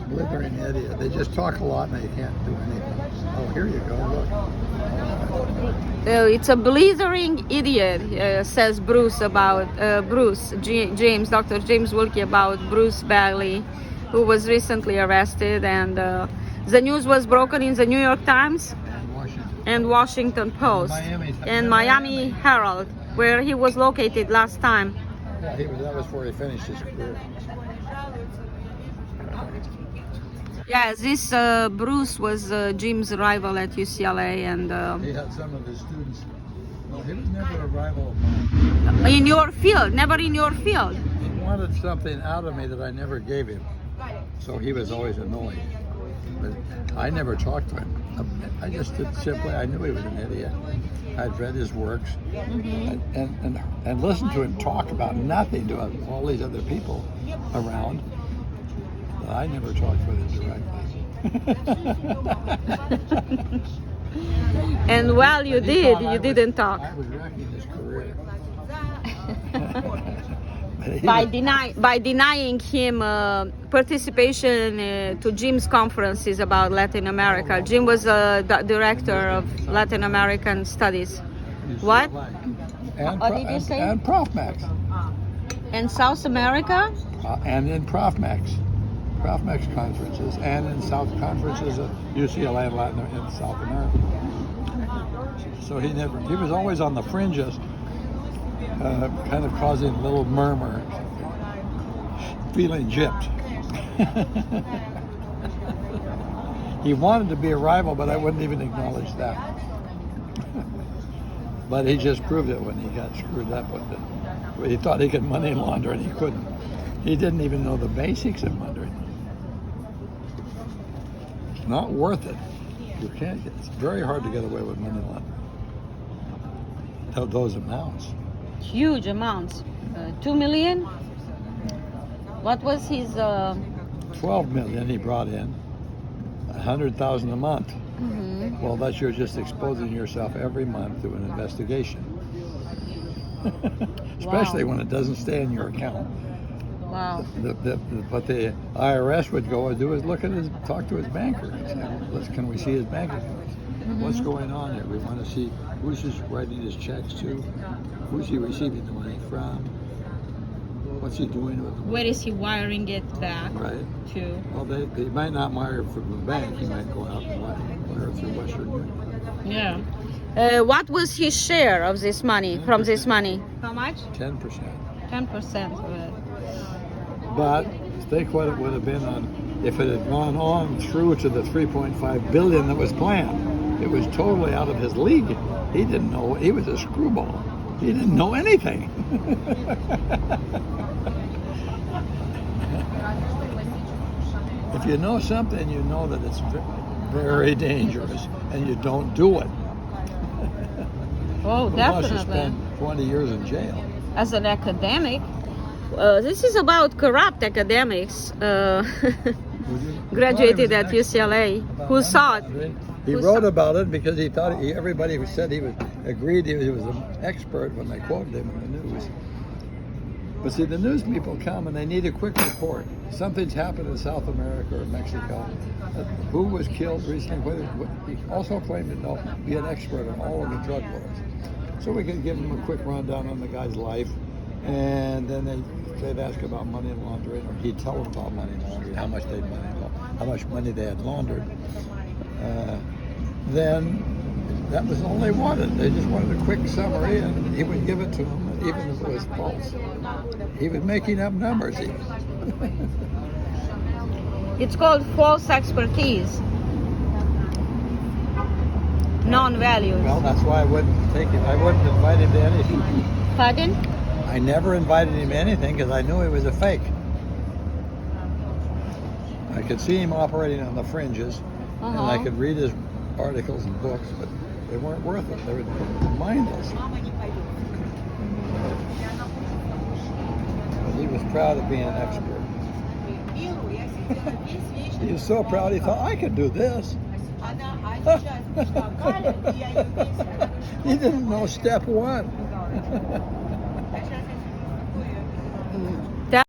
blithering idiot. They just talk a lot and they can't do anything. Oh, here you go. Look. It's a blithering idiot, says Bruce about James, Dr. James Wikie about Bruce Bagey, who was recently arrested, and the news was broken in the New York Times and Washington Post and Miami Herald, where he was located last time. Yeah, that was where he finished his career. Yeah, this Bruce was Jim's rival at UCLA, and he had some of his students. No, he was never a rival of mine. In your field, never in your field. He wanted something out of me that I never gave him, so he was always annoyed. But I never talked to him. I just did simply. I knew he was an idiot. I'd read his works and listened to him talk about nothing to all these other people around. But I never talked with him directly. And while you did, you didn't talk. I was wrecking his career. By denying him participation to Jim's conferences about Latin America. Jim was the director of Latin American Studies. What? What did you say? And ProfMax. In South America? And in ProfMax conferences, and in South conferences at UCLA and Latin in South America. So he was always on the fringes. Kind of causing a little murmur, feeling gypped. He wanted to be a rival, but I wouldn't even acknowledge that. But he just proved it when he got screwed up with it. He thought he could money launder and he couldn't. He didn't even know the basics of laundering. It's not worth it. You can't. It's very hard to get away with money laundering. Those amounts. Huge amounts. 2 million? What was his... 12 million he brought in. 100,000 a month. Mm-hmm. Well, that's you're just exposing yourself every month to an investigation. Especially when it doesn't stay in your account. Wow. But the IRS would go and talk to his banker and say, can we see his bank accounts? Mm-hmm. What's going on here? We want to see who's he writing his checks to, who's he receiving the money from, what's he doing with the money? Where is he wiring it back to? Well, they might not wire from the bank. He might go out and wire through Western Union. Yeah. What was his share of this money, 10%. From this money? How much? 10%. 10%. But think what it would have been if it had gone on through to the 3.5 billion that was planned. It was totally out of his league. He didn't know. He was a screwball. He didn't know anything. If you know something, you know that it's very dangerous, and you don't do it. Oh, definitely. Unless you spend 20 years in jail. As an academic, this is about corrupt academics graduated at UCLA who thought. He wrote about it because he thought everybody who said he was an expert when they quoted him in the news. But see, the news people come and they need a quick report. Something's happened in South America or Mexico. Who was killed recently? He also claimed to know, be an expert on all of the drug lords. So we could give him a quick rundown on the guy's life, and then they'd ask about money laundering, or he'd tell them about money laundering, how much money they had laundered. Then that was all they wanted. They just wanted a quick summary, and he would give it to them, even if it was false. He was making up numbers even. It's called false expertise. Non-values. Well, that's why I wouldn't take him. I wouldn't invite him to anything. Pardon? I never invited him to anything because I knew he was a fake. I could see him operating on the fringes, and I could read his articles and books, but they weren't worth it. They were mindless. But he was proud of being an expert. He was so proud he thought, I could do this. He didn't know step one.